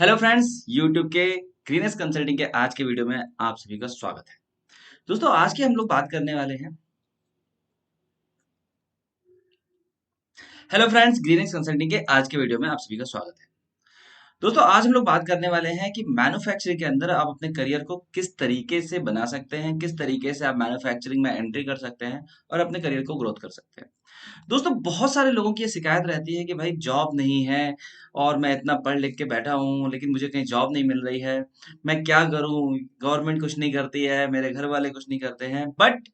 Hello friends, YouTube के greenish consulting के आज के वीडियो में आप सभी का स्वागत है। दोस्तों, आज की हम लोग बात करने वाले हैं। हेलो फ्रेंड्स, ग्रीनेस कंसल्टिंग के आज के वीडियो में आप सभी का स्वागत है। दोस्तों, आज हम लोग बात करने वाले हैं कि मैन्युफैक्चरिंग के अंदर आप अपने करियर को किस तरीके से बना सकते हैं, किस तरीके से आप मैन्युफैक्चरिंग में एंट्री कर सकते हैं और अपने करियर को ग्रोथ कर सकते हैं। दोस्तों, बहुत सारे लोगों की ये शिकायत रहती है कि भाई जॉब नहीं है और मैं इतना पढ़ लिख के बैठा हूँ लेकिन मुझे कहीं जॉब नहीं मिल रही है। मैं क्या करूँ? गवर्नमेंट कुछ नहीं करती है, मेरे घर वाले कुछ नहीं करते हैं। बट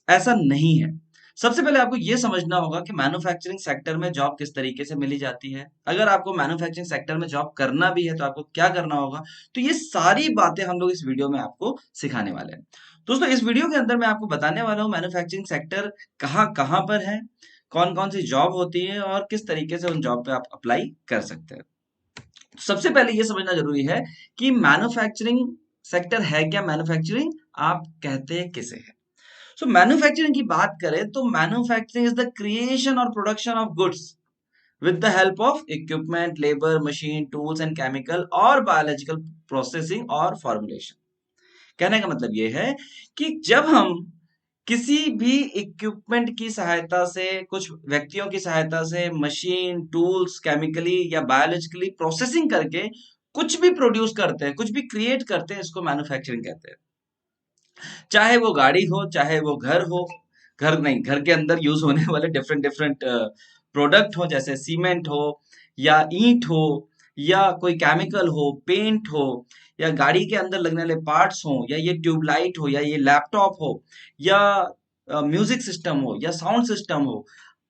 ऐसा नहीं है। सबसे पहले आपको ये समझना होगा कि मैन्युफैक्चरिंग सेक्टर में जॉब किस तरीके से मिली जाती है। अगर आपको मैन्युफैक्चरिंग सेक्टर में जॉब करना भी है तो आपको क्या करना होगा। तो ये सारी बातें हम लोग इस वीडियो में आपको सिखाने वाले हैं। दोस्तों, इस वीडियो के अंदर मैं आपको बताने वाला हूँ मैन्युफैक्चरिंग सेक्टर कहाँ कहाँ पर है, कौन कौन सी जॉब होती है और किस तरीके से उन जॉब पे आप अप्लाई कर सकते हैं। सबसे पहले ये समझना जरूरी है कि मैन्युफैक्चरिंग सेक्टर है क्या, मैन्युफैक्चरिंग आप कहते हैं किसे है। सो मैन्युफैक्चरिंग की बात करें तो मैन्युफैक्चरिंग इज द क्रिएशन और production of goods with the help of equipment, labour, machine, tools and chemical और बायोलॉजिकल प्रोसेसिंग और फॉर्मुलेशन। कहने का मतलब ये है कि जब हम किसी भी इक्विपमेंट की सहायता से, कुछ व्यक्तियों की सहायता से, मशीन, टूल्स, केमिकली या बायोलॉजिकली प्रोसेसिंग करके कुछ भी प्रोड्यूस करते हैं, कुछ भी क्रिएट करते हैं, इसको मैन्युफैक्चरिंग कहते हैं। चाहे वो गाड़ी हो, चाहे वो घर हो, घर नहीं, घर के अंदर यूज होने वाले डिफरेंट डिफरेंट प्रोडक्ट हो, जैसे सीमेंट हो या ईंट हो या कोई केमिकल हो, पेंट हो या गाड़ी के अंदर लगने वाले पार्ट्स हो या ये ट्यूबलाइट हो या ये लैपटॉप हो या म्यूजिक सिस्टम हो या साउंड सिस्टम हो।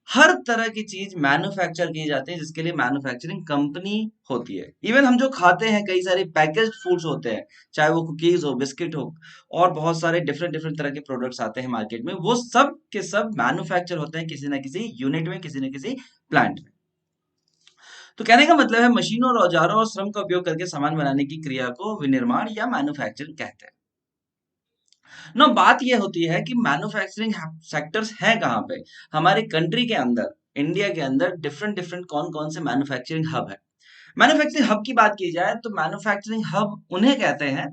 हर तरह की चीज मैन्युफैक्चर की जाती है जिसके लिए मैन्युफैक्चरिंग कंपनी होती है। इवन हम जो खाते हैं, कई सारे पैकेज्ड फूड्स होते हैं, चाहे वो कुकीज हो, बिस्किट हो और बहुत सारे डिफरेंट डिफरेंट तरह के प्रोडक्ट्स आते हैं मार्केट में, वो सब के सब मैन्युफैक्चर होते हैं किसी ना किसी यूनिट में, किसी न किसी प्लांट में। तो कहने का मतलब है मशीनों और औजारों और श्रम का उपयोग करके सामान बनाने की क्रिया को विनिर्माण या मैन्युफैक्चरिंग कहते हैं। ना बात ये होती है कि मैन्युफैक्चरिंग सेक्टर्स हैं कहाँ पे। हमारे कंट्री के अंदर, इंडिया के अंदर डिफरेंट डिफरेंट कौन कौन से मैन्युफैक्चरिंग हब है। मैन्युफैक्चरिंग हब की बात की जाए तो मैन्युफैक्चरिंग हब उन्हें कहते हैं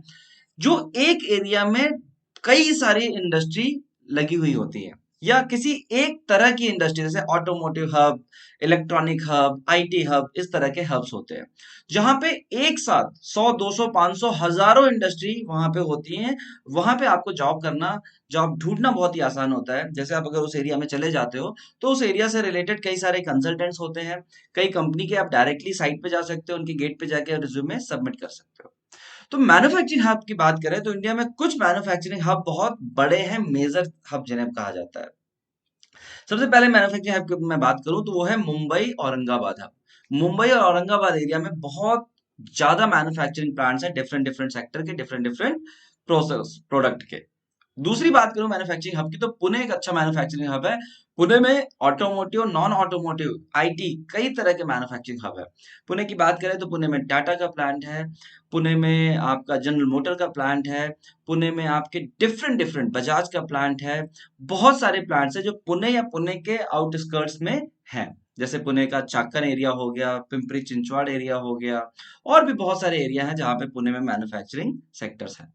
जो एक एरिया में कई सारी इंडस्ट्री लगी हुई होती है या किसी एक तरह की इंडस्ट्री, जैसे automotive hub, electronic hub, IT hub, इस तरह के हब्स होते हैं जहां पे एक साथ 100, 200, 500, हजारों इंडस्ट्री वहां पे होती हैं। वहां पे आपको जॉब करना, जॉब ढूंढना बहुत ही आसान होता है। जैसे आप अगर उस एरिया में चले जाते हो तो उस एरिया से रिलेटेड कई सारे कंसल्टेंट्स होते हैं, कई कंपनी के आप डायरेक्टली साइट पे जा सकते हो, उनकी गेट पे जाके रिज्यूमे सबमिट कर सकते हो। तो मैन्युफैक्चरिंग हब की बात करें तो इंडिया में कुछ मैन्युफैक्चरिंग हब बहुत बड़े हैं, मेजर हब जिन्हें कहा जाता है। सबसे पहले मैन्युफैक्चरिंग हब की मैं बात करूं तो वो है मुंबई औरंगाबाद हब। मुंबई और औरंगाबाद एरिया में बहुत ज्यादा मैन्युफैक्चरिंग प्लांट्स हैं, डिफरेंट डिफरेंट सेक्टर के, डिफरेंट डिफरेंट प्रोसेस प्रोडक्ट के। दूसरी बात करूं मैन्युफैक्चरिंग हब की तो पुणे एक अच्छा मैन्युफैक्चरिंग हब है। पुणे में ऑटोमोटिव, नॉन ऑटोमोटिव, आईटी, कई तरह के मैन्युफैक्चरिंग हब है। पुणे की बात करें तो पुणे में टाटा का प्लांट है, पुणे में आपका जनरल मोटर का प्लांट है, पुणे में आपके डिफरेंट डिफरेंट बजाज का प्लांट है। बहुत सारे प्लांट्स है जो पुणे या पुणे के आउटस्कर्ट्स में हैं। जैसे पुणे का चाकन एरिया हो गया, पिंपरी चिंचवाड़ एरिया हो गया और भी बहुत सारे एरिया हैं जहां पे पुणे में मैन्युफैक्चरिंग सेक्टर्स हैं।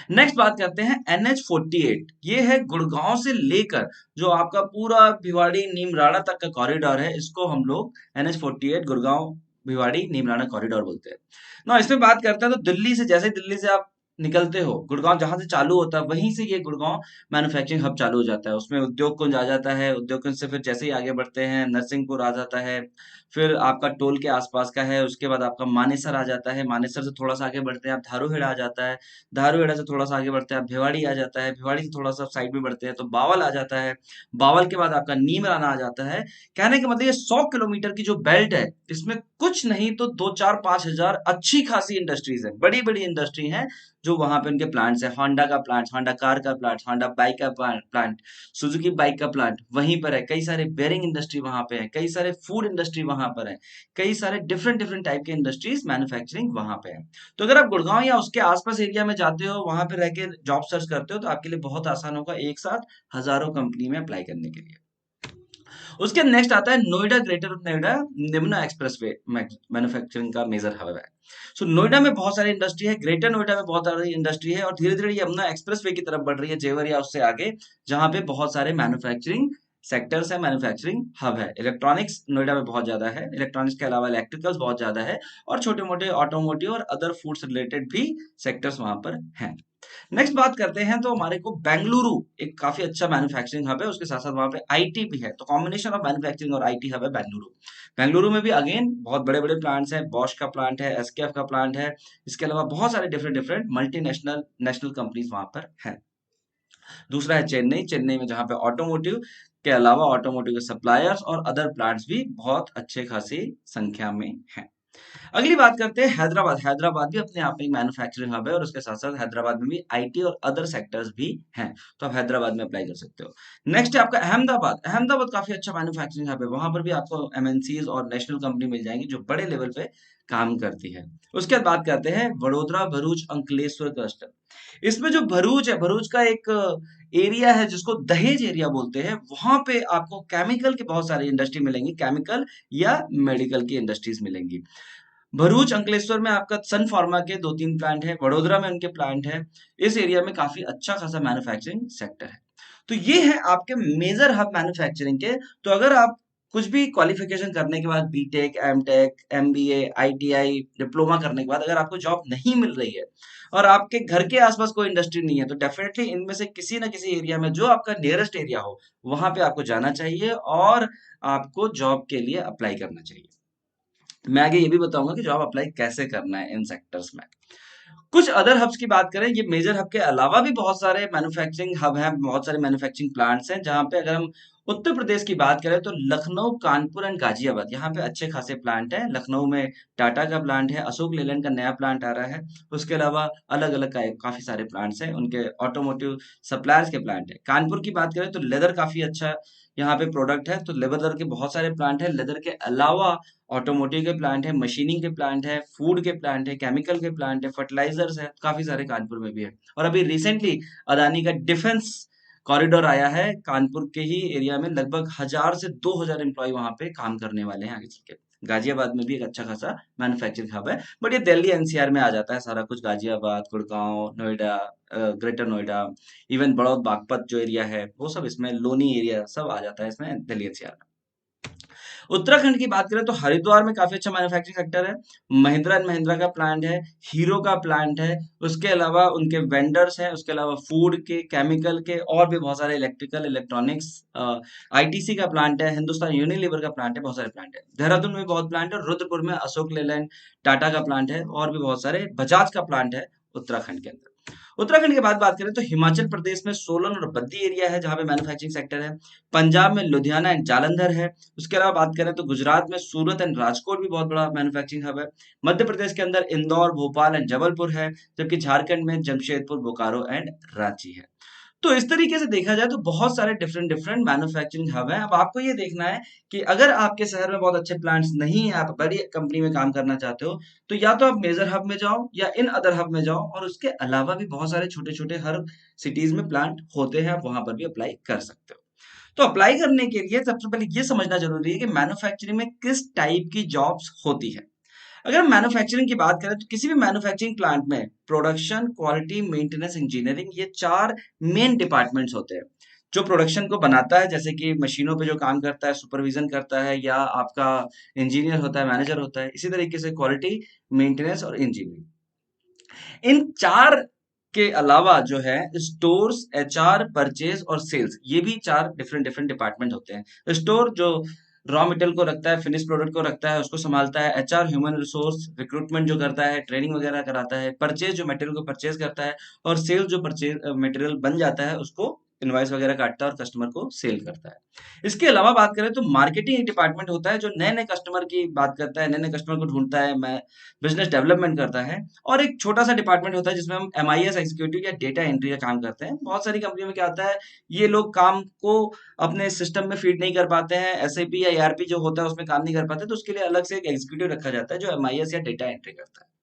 नेक्स्ट बात करते हैं NH48। ये है गुड़गांव से लेकर जो आपका पूरा भिवाड़ी नीमराणा तक का कॉरिडोर है, इसको हम लोग NH48 गुड़गांव भिवाड़ी नीमराणा कॉरिडोर बोलते हैं ना। इसमें बात करते हैं तो दिल्ली से, जैसे दिल्ली से आप निकलते हो, गुड़गांव जहां से चालू होता है वहीं से ये गुड़गांव मैन्युफैक्चरिंग हब चालू हो जाता है। उसमें उद्योग कुंज आ जाता है, उद्योग कुंज से फिर जैसे ही आगे बढ़ते हैं नरसिंहपुर आ जाता है, फिर आपका टोल के आसपास का है, उसके बाद आपका मानेसर आ जाता है, मानेसर से थोड़ा सा आगे बढ़ते हैं आप धारूहेड़ा आ जाता है, धारूहेड़ा से थोड़ा सा आगे बढ़ते हैं आप भिवाड़ी आ जाता है, भिवाड़ी से थोड़ा सा साइड में बढ़ते हैं तो बावल आ जाता है, बावल के बाद आपका नीमराना आ जाता है। कहने का मतलब ये 100 किलोमीटर की जो बेल्ट है, इसमें कुछ नहीं तो 2, 4, 5 हजार अच्छी खासी इंडस्ट्रीज है, बड़ी बड़ी इंडस्ट्री है जो वहां पे उनके प्लांट्स है। होंडा का प्लांट, होंडा कार का प्लांट, होंडा बाइक का प्लांट, सुजुकी बाइक का प्लांट वहीं पर है, कई सारे बेयरिंग इंडस्ट्री वहां पे है, कई सारे फूड इंडस्ट्री वहां पर है, कई सारे डिफरेंट डिफरेंट टाइप के इंडस्ट्रीज मैन्युफैक्चरिंग वहां पे है। तो अगर आप गुड़गांव या उसके आसपास एरिया में जाते हो, वहां पे रह के जॉब सर्च करते हो तो आपके लिए बहुत आसान होगा एक साथ हजारों कंपनी में अप्लाई करने के लिए। उसके नेक्स्ट आता है नोएडा, ग्रेटर नोएडा निम्न एक्सप्रेसवे मैन्युफैक्चरिंग का मेजर हब है। सो नोएडा में बहुत सारी इंडस्ट्री है, ग्रेटर नोएडा में बहुत सारी इंडस्ट्री है, और धीरे धीरे यमुना एक्सप्रेसवे की तरफ बढ़ रही है, जेवर या उससे आगे, जहां पे बहुत सारे मैन्युफैक्चरिंग सेक्टर्स है, मैन्युफैक्चरिंग हब है। इलेक्ट्रॉनिक्स नोएडा में बहुत ज्यादा है, इलेक्ट्रॉनिक्स के अलावा इलेक्ट्रिकल्स बहुत ज्यादा है, और छोटे मोटे ऑटोमोटिव और अदर फूड्स रिलेटेड भी सेक्टर्स वहां पर हैं। नेक्स्ट बात करते हैं तो हमारे को बेंगलुरु एक काफी अच्छा मैन्युफैक्चरिंग हब है, उसके साथ साथ वहां पे आईटी भी है, तो कॉम्बिनेशन ऑफ मैन्युफैक्चरिंग और आईटी हब है बेंगलुरु। बेंगलुरु में भी अगेन बहुत बड़े बड़े प्लांट्स हैं, बॉश का प्लांट है, एसकेएफ का प्लांट है, इसके अलावा बहुत सारे different different multinational national companies वहां पर है। दूसरा है चेन्नई, चेन्नई में जहां पे ऑटोमोटिव के अलावा ऑटोमोटिव के सप्लायर्स और अदर प्लांट्स भी बहुत अच्छे खासी संख्या में हैं। अगली बात करते हैं हैदराबाद। हैदराबाद भी अपने आप में एक मैन्युफैक्चरिंग हब है, और उसके साथ साथ हैदराबाद में भी आईटी और अदर सेक्टर्स भी हैं, तो आप हैदराबाद में अप्लाई कर सकते हो। नेक्स्ट है आपका अहमदाबाद। अहमदाबाद काफी अच्छा मैन्युफैक्चरिंग हब है, वहां पर भी आपको एमएनसीज और नेशनल कंपनी मिल जाएंगी जो बड़े लेवल पे काम करती है। उसके बाद बात करते हैं वडोदरा, भरूच, अंकलेश्वर क्लस्टर। इसमें जो भरूच है, भरूच का एक एरिया है जिसको दहेज एरिया बोलते हैं, वहां पे आपको केमिकल की बहुत सारी इंडस्ट्री मिलेंगी, केमिकल या मेडिकल की इंडस्ट्रीज मिलेंगी। भरूच अंकलेश्वर में आपका सन फार्मा के 2-3 प्लांट है, वडोदरा में उनके प्लांट है। इस एरिया में काफी अच्छा खासा मैन्युफैक्चरिंग सेक्टर है। तो ये है आपके मेजर हब मैन्युफैक्चरिंग के। तो अगर आप कुछ भी क्वालिफिकेशन करने के बाद, BTech, MTech, MBA, ITI, diploma करने के बाद अगर आपको जॉब नहीं मिल रही है और आपके घर के आसपास कोई इंडस्ट्री नहीं है, तो डेफिनेटली इनमें से किसी ना किसी एरिया में जो आपका नियरेस्ट एरिया हो, वहां पे आपको जाना चाहिए और आपको जॉब के लिए अप्लाई करना चाहिए। मैं आगे ये भी बताऊंगा कि जॉब अप्लाई कैसे करना है इन सेक्टर्स में। कुछ अदर हब्स की बात करें, ये मेजर हब के अलावा भी बहुत सारे मैन्युफैक्चरिंग हब हैं, बहुत सारे मैन्युफैक्चरिंग प्लांट्स हैं, जहां पे अगर हम उत्तर प्रदेश की बात करें तो लखनऊ, कानपुर एंड गाजियाबाद, यहाँ पे अच्छे खासे प्लांट हैं। लखनऊ में टाटा का प्लांट है, अशोक लेलैंड का नया प्लांट आ रहा है, उसके अलावा अलग अलग का काफी सारे प्लांट्स हैं, उनके ऑटोमोटिव सप्लायर्स के प्लांट है। कानपुर की बात करें तो लेदर काफी अच्छा यहाँ पे प्रोडक्ट है, तो लेदर के बहुत सारे प्लांट है। लेदर के अलावा ऑटोमोटिव के प्लांट है, मशीनिंग के प्लांट है, फूड के प्लांट है, केमिकल के प्लांट है, फर्टिलाइजर्स है, काफी सारे कानपुर में भी है। और अभी रिसेंटली अदानी का डिफेंस कॉरिडोर आया है, कानपुर के ही एरिया में लगभग 1000 से 2000 एम्प्लॉय वहां पे काम करने वाले हैं आगे चल के। गाजियाबाद में भी एक अच्छा खासा मैन्युफैक्चरिंग हब है, बट ये दिल्ली एनसीआर में आ जाता है सारा कुछ। गाजियाबाद, गुड़गांव, नोएडा, ग्रेटर नोएडा, इवन बड़ौद, बागपत जो एरिया है वो सब इसमें, लोनी एरिया सब आ जाता है इसमें दिल्ली एनसीआर में। उत्तराखंड की बात करें तो हरिद्वार में काफी अच्छा मैन्युफैक्चरिंग सेक्टर है। महिंद्रा एंड महिंद्रा का प्लांट है, हीरो का प्लांट है, उसके अलावा उनके वेंडर्स हैं, उसके अलावा फूड के, केमिकल के, और भी बहुत सारे इलेक्ट्रिकल, इलेक्ट्रॉनिक्स, आईटीसी का प्लांट है, हिंदुस्तान यूनिलीवर का प्लांट है, बहुत सारे प्लांट है। देहरादून में बहुत प्लांट है, रुद्रपुर में अशोक लेलैंड, टाटा का प्लांट है, और भी बहुत सारे, बजाज का प्लांट है उत्तराखंड के अंदर। उत्तराखंड के बाद बात करें तो हिमाचल प्रदेश में सोलन और बद्दी एरिया है जहां पे मैन्युफैक्चरिंग सेक्टर है। पंजाब में लुधियाना एंड जालंधर है। उसके अलावा बात करें तो गुजरात में सूरत एंड राजकोट भी बहुत बड़ा मैन्युफैक्चरिंग हब है। मध्य प्रदेश के अंदर इंदौर, भोपाल एंड जबलपुर है, जबकि झारखंड में जमशेदपुर, बोकारो एंड रांची है। तो इस तरीके से देखा जाए तो बहुत सारे डिफरेंट डिफरेंट मैन्युफैक्चरिंग हब हैं। अब आपको ये देखना है कि अगर आपके शहर में बहुत अच्छे प्लांट्स नहीं है, आप बड़ी कंपनी में काम करना चाहते हो, तो या तो आप मेजर हब में जाओ या इन अदर हब में जाओ, और उसके अलावा भी बहुत सारे छोटे छोटे हर सिटीज में प्लांट होते हैं, आप वहां पर भी अप्लाई कर सकते हो। तो अप्लाई करने के लिए सबसे पहले ये समझना जरूरी है कि मैन्युफैक्चरिंग में किस टाइप की जॉब्स होती है। अगर हम मैन्युफैक्चरिंग की बात करें तो किसी भी मैन्युफैक्चरिंग प्लांट में प्रोडक्शन, क्वालिटी, मेंटेनेंस, इंजीनियरिंग, ये 4 मेन डिपार्टमेंट्स होते हैं। जो प्रोडक्शन को बनाता है, जैसे कि मशीनों पे जो काम करता है, सुपरविजन करता है, या आपका इंजीनियर होता है, मैनेजर होता है। इसी तरीके से क्वालिटी, मेंटेनेंस और इंजीनियरिंग, इन 4 के अलावा जो है स्टोर्स, एचआर, परचेज और सेल्स, ये भी 4 डिफरेंट डिफरेंट डिपार्टमेंट होते हैं। स्टोर जो रॉ मटेरियल को रखता है, फिनिश प्रोडक्ट को रखता है, उसको संभालता है। एचआर ह्यूमन रिसोर्स, रिक्रूटमेंट जो करता है, ट्रेनिंग वगैरह कराता है। परचेज जो मटेरियल को परचेज करता है, और सेल जो परचेज मटेरियल बन जाता है उसको इनवॉइस वगैरह काटता है और कस्टमर को सेल करता है। इसके अलावा बात करें तो मार्केटिंग एक डिपार्टमेंट होता है जो नए नए कस्टमर की बात करता है, नए नए कस्टमर को ढूंढता है, मैं बिजनेस डेवलपमेंट करता है। और एक छोटा सा डिपार्टमेंट होता है जिसमें हम एमआईएस एग्जीक्यूटिव या डेटा एंट्री का काम करते हैं। बहुत सारी कंपनियों में क्या होता है, ये लोग काम को अपने सिस्टम में फीड नहीं कर पाते हैं, एसएपी या ईआरपी जो होता है उसमें काम नहीं कर पाते, तो उसके लिए अलग से एक एग्जीक्यूटिव रखा जाता है जो एमआईएस या डेटा एंट्री करता है।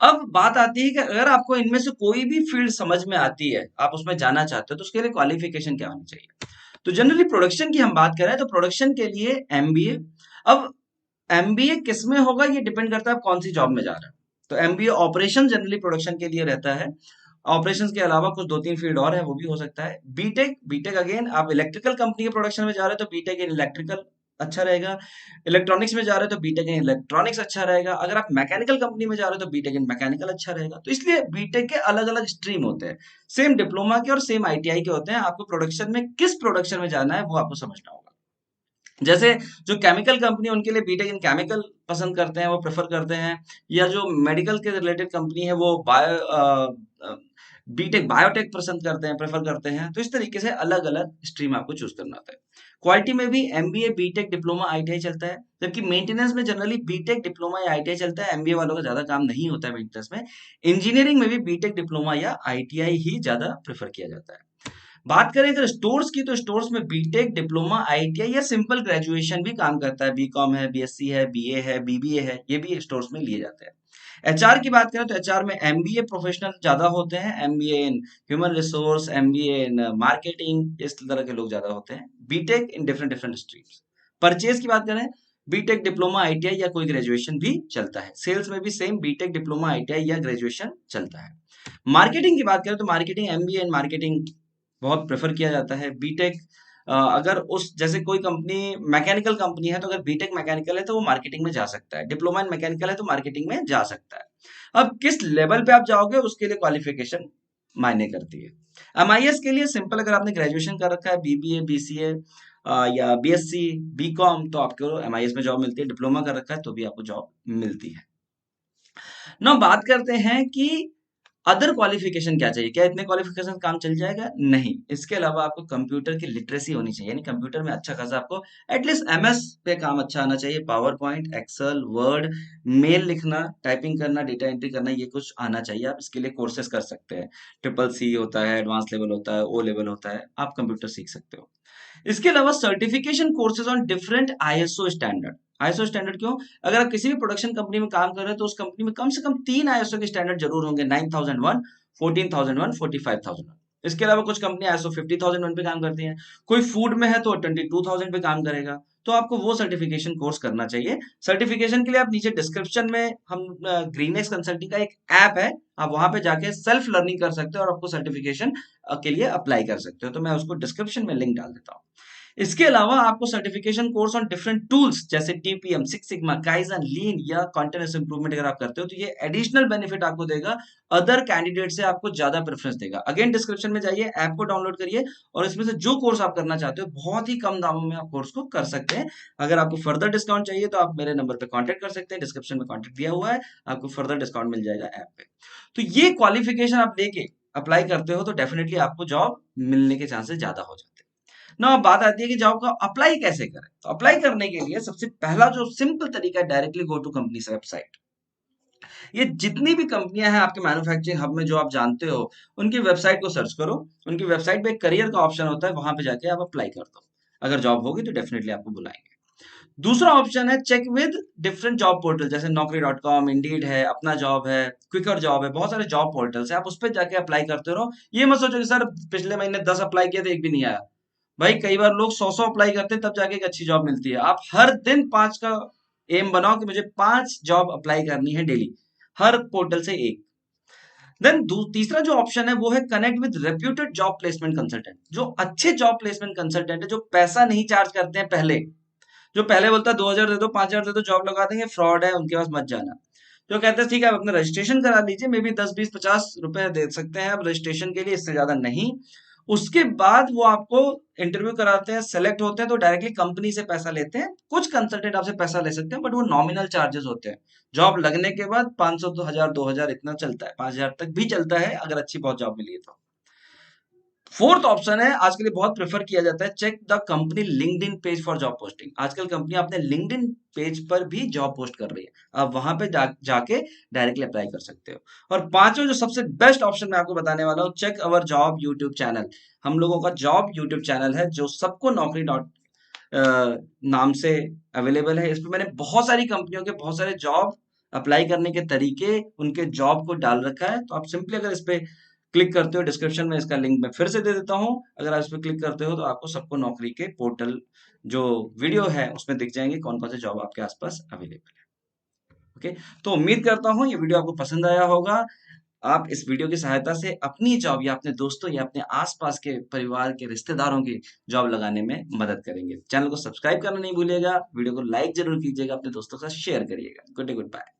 अब बात आती है कि अगर आपको इनमें से कोई भी फील्ड समझ में आती है, आप उसमें जाना चाहते हो, तो उसके लिए क्वालिफिकेशन क्या होनी चाहिए। तो जनरली प्रोडक्शन की हम बात करें तो प्रोडक्शन के लिए एमबीए। अब एमबीए किस में होगा ये डिपेंड करता है आप कौन सी जॉब में जा रहे हैं। तो एमबीए ऑपरेशन जनरली प्रोडक्शन के लिए रहता है। ऑपरेशंस के अलावा कुछ 2-3 फील्ड और है, वो भी हो सकता है। बीटेक, बीटेक अगेन आप इलेक्ट्रिकल कंपनी के प्रोडक्शन में जा रहे हो तो बीटेक इन इलेक्ट्रिकल अच्छा रहेगा। इलेक्ट्रॉनिक्स में जा रहे हो तो बीटेक इन इलेक्ट्रॉनिक्स अच्छा रहेगा। अगर आप मैकेनिकल कंपनी में जा रहे हो तो बीटेक इन मैकेनिकल अच्छा रहेगा। तो इसलिए बीटेक के अलग अलग स्ट्रीम होते हैं, सेम डिप्लोमा के और सेम आईटीआई के होते हैं। आपको प्रोडक्शन में किस प्रोडक्शन में जाना है वो आपको समझना होगा। जैसे जो केमिकल कंपनी उनके लिए बीटेक इन केमिकल पसंद करते हैं, वो प्रेफर करते हैं। या जो मेडिकल के रिलेटेड कंपनी है वो बीटेक बायोटेक पसंद करते हैं, प्रेफर करते हैं। तो इस तरीके से अलग अलग स्ट्रीम आपको चूज करना होता है। क्वालिटी में भी एमबीए, बीटेक, डिप्लोमा, आईटीआई चलता है। जबकि मेंटेनेंस में जनरली बीटेक, डिप्लोमा या आईटीआई चलता है। एमबीए वालों का ज्यादा काम नहीं होता है मेंटेनेंस में। इंजीनियरिंग में भी बीटेक, डिप्लोमा या आईटीआई ही ज्यादा प्रेफर किया जाता है। बात करें अगर स्टोर्स की, तो स्टोर्स में बीटेक, डिप्लोमा, आईटीआई या सिंपल ग्रेजुएशन भी काम करता है। बीकॉम है, बीएससी है, बीए है, बीबीए है, ये भी स्टोर्स में लिए जाते हैं। एचआर की बात करें तो एचआर में एमबीए प्रोफेशनल ज्यादा होते हैं। MBA in human resource, MBA in marketing, इस तरह के लोग ज्यादा होते हैं। BTech in different different streams. Purchase की बात करें, बीटेक, डिप्लोमा, आईटीआई या कोई ग्रेजुएशन भी चलता है। सेल्स में भी सेम बीटेक, डिप्लोमा, आईटीआई या ग्रेजुएशन चलता है। मार्केटिंग की बात करें तो मार्केटिंग, एमबीए इन मार्केटिंग बहुत प्रेफर किया जाता है। बीटेक अगर उस जैसे कोई कंपनी मैकेनिकल कंपनी है तो अगर बीटेक मैकेनिकल है तो वो मार्केटिंग में जा सकता है। डिप्लोमा इन मैकेनिकल है तो मार्केटिंग में जा सकता है। अब किस लेवल पे आप जाओगे उसके लिए क्वालिफिकेशन मायने करती है। एमआईएस के लिए सिंपल, अगर आपने ग्रेजुएशन कर रखा है, बीबीए, बीसीए या बीएससी, बीकॉम, तो आपको एमआईएस में जॉब मिलती है। डिप्लोमा कर रखा है तो भी आपको जॉब मिलती है। ना बात करते हैं कि अदर क्वालिफिकेशन क्या चाहिए। क्या इतने क्वालिफिकेशन काम चल जाएगा? नहीं। इसके अलावा आपको कंप्यूटर की लिटरेसी होनी चाहिए, यानी कंप्यूटर में अच्छा खासा आपको एटलीस्ट एमएस पे काम अच्छा आना चाहिए। PowerPoint, Excel, Word, mail लिखना, टाइपिंग करना, डेटा एंट्री करना, ये कुछ आना चाहिए। आप इसके लिए कोर्सेज कर सकते हैं। ट्रिपल सी होता है, एडवांस लेवल होता है, ओ लेवल होता है, आप कंप्यूटर सीख सकते हो। इसके अलावा certification courses on different ISO standard. ISO standard क्यों? अगर आप किसी भी प्रोडक्शन कंपनी में काम कर रहे हैं तो उस कंपनी में कम से कम 3 आईएसओ के स्टैंडर्ड जरूर होंगे। 9001, 14001, 45001। इसके अलावा कुछ कंपनी आईएसओ 50001 पे काम करती हैं। कोई फूड में है तो 22000 पे काम करेगा। तो आपको वो सर्टिफिकेशन कोर्स करना चाहिए। सर्टिफिकेशन के लिए आप नीचे डिस्क्रिप्शन में हम ग्रीनेक्स कंसल्टिंग का एक ऐप है, आप वहां पे जाके सेल्फ लर्निंग कर सकते हो और आपको सर्टिफिकेशन के लिए अप्लाई कर सकते हो। तो मैं उसको डिस्क्रिप्शन में लिंक डाल देता हूँ। इसके अलावा आपको certification course on different tools जैसे टीपीएम, सिक्स सिग्मा, काइजन, लीन या कॉन्टिन्यूअस इंप्रूवमेंट अगर आप करते हो तो ये एडिशनल बेनिफिट आपको देगा। अदर कैंडिडेट से आपको ज्यादा प्रेफरेंस देगा। अगेन डिस्क्रिप्शन में जाइए, ऐप को डाउनलोड करिए और इसमें से जो कोर्स आप करना चाहते हो बहुत ही कम दामों में आप कोर्स को कर सकते हैं। अगर आपको फर्दर डिस्काउंट चाहिए तो आप मेरे नंबर पे कांटेक्ट कर सकते हैं। डिस्क्रिप्शन में कांटेक्ट दिया हुआ है, आपको फर्दर डिस्काउंट मिल जाएगा ऐप पे। तो ये क्वालिफिकेशन आप लेके अप्लाई करते हो तो डेफिनेटली आपको जॉब मिलने के चांसेस ज्यादा हो जाते हैं। ना अब बात आती है कि जॉब का अप्लाई कैसे करें। तो अप्लाई करने के लिए सबसे पहला जो सिंपल तरीका है, directly go to company website. ये जितनी भी कंपनियां हैं आपके मैन्युफैक्चरिंग हब में जो आप जानते हो, उनकी वेबसाइट को सर्च करो। उनकी वेबसाइट पे एक करियर का ऑप्शन होता है, वहां पे जाके आप अप्लाई कर दो। अगर जॉब होगी तो डेफिनेटली आपको बुलाएंगे। दूसरा ऑप्शन है check with different job portal, जैसे Naukri.com, इंडीड है, अपना जॉब है, क्विकर जॉब है, बहुत सारे जॉब पोर्टल्स है। आप उस पर जाके अप्लाई करते रहो। ये मत सोचो कि सर पिछले महीने 10 अप्लाई किए थे, एक भी नहीं आया। भाई कई बार लोग 100 अप्लाई करते हैं तब जाके एक अच्छी जॉब मिलती है। आप हर दिन 5 का एम बनाओ कि मुझे 5 जॉब अप्लाई करनी है डेली, हर पोर्टल से एक। देन तीसरा जो ऑप्शन है वो है connect with reputed job placement consultant. जो अच्छे जॉब प्लेसमेंट कंसल्टेंट है, जो पैसा नहीं चार्ज करते हैं पहले, जो पहले बोलता है 2000 दे दो, 5000 दे दो, जॉब लगा देंगे, फ्रॉड है, उनके पास मत जाना। जो कहते हैं ठीक है आप अपना रजिस्ट्रेशन करा लीजिए, मे बी 10, 20, 50 रुपए दे सकते हैं आप रजिस्ट्रेशन के लिए, इससे ज्यादा नहीं। उसके बाद वो आपको इंटरव्यू कराते हैं, सेलेक्ट होते हैं तो डायरेक्टली कंपनी से पैसा लेते हैं। कुछ कंसल्टेंट आपसे पैसा ले सकते हैं बट वो नॉमिनल चार्जेस होते हैं। जॉब लगने के बाद 500, 1000, 2000 इतना चलता है, 5000 तक भी चलता है अगर अच्छी बहुत जॉब मिली है तो। फोर्थ ऑप्शन है आजकल ये बहुत प्रेफर किया जाता है, check the company LinkedIn page for job posting. आजकल कंपनी अपने लिंक्डइन पेज पर भी जॉब पोस्ट कर रही है, आप वहां पे जाके डायरेक्टली अप्लाई कर सकते हो। और पांचवा जो सबसे बेस्ट ऑप्शन मैं आपको बताने वाला हूँ, check our job YouTube channel. हम लोगों का जॉब यूट्यूब चैनल है जो सबको नौकरी डॉट नाम से अवेलेबल है। इस पर मैंने बहुत सारी कंपनियों के बहुत सारे जॉब अप्लाई करने के तरीके, उनके जॉब को डाल रखा है। तो आप सिंपली अगर इस पे क्लिक करते हो, डिस्क्रिप्शन में इसका लिंक मैं फिर से दे देता हूँ। अगर आप इस पे क्लिक करते हो तो आपको सबको नौकरी के पोर्टल जो वीडियो है उसमें दिख जाएंगे कौन-कौन से जॉब आपके आस-पास अवेलेबल है। ओके, तो उम्मीद करता हूँ ये वीडियो आपको पसंद आया होगा। आप इस वीडियो की सहायता से अपनी जॉब या अपने दोस्तों या अपने आस-पास के परिवार के रिश्तेदारों की जॉब लगाने में मदद करेंगे। चैनल को सब्सक्राइब करना नहीं भूलिएगा, वीडियो को लाइक ज़रूर कीजिएगा, अपने दोस्तों के साथ शेयर करिएगा। Good day, good bye.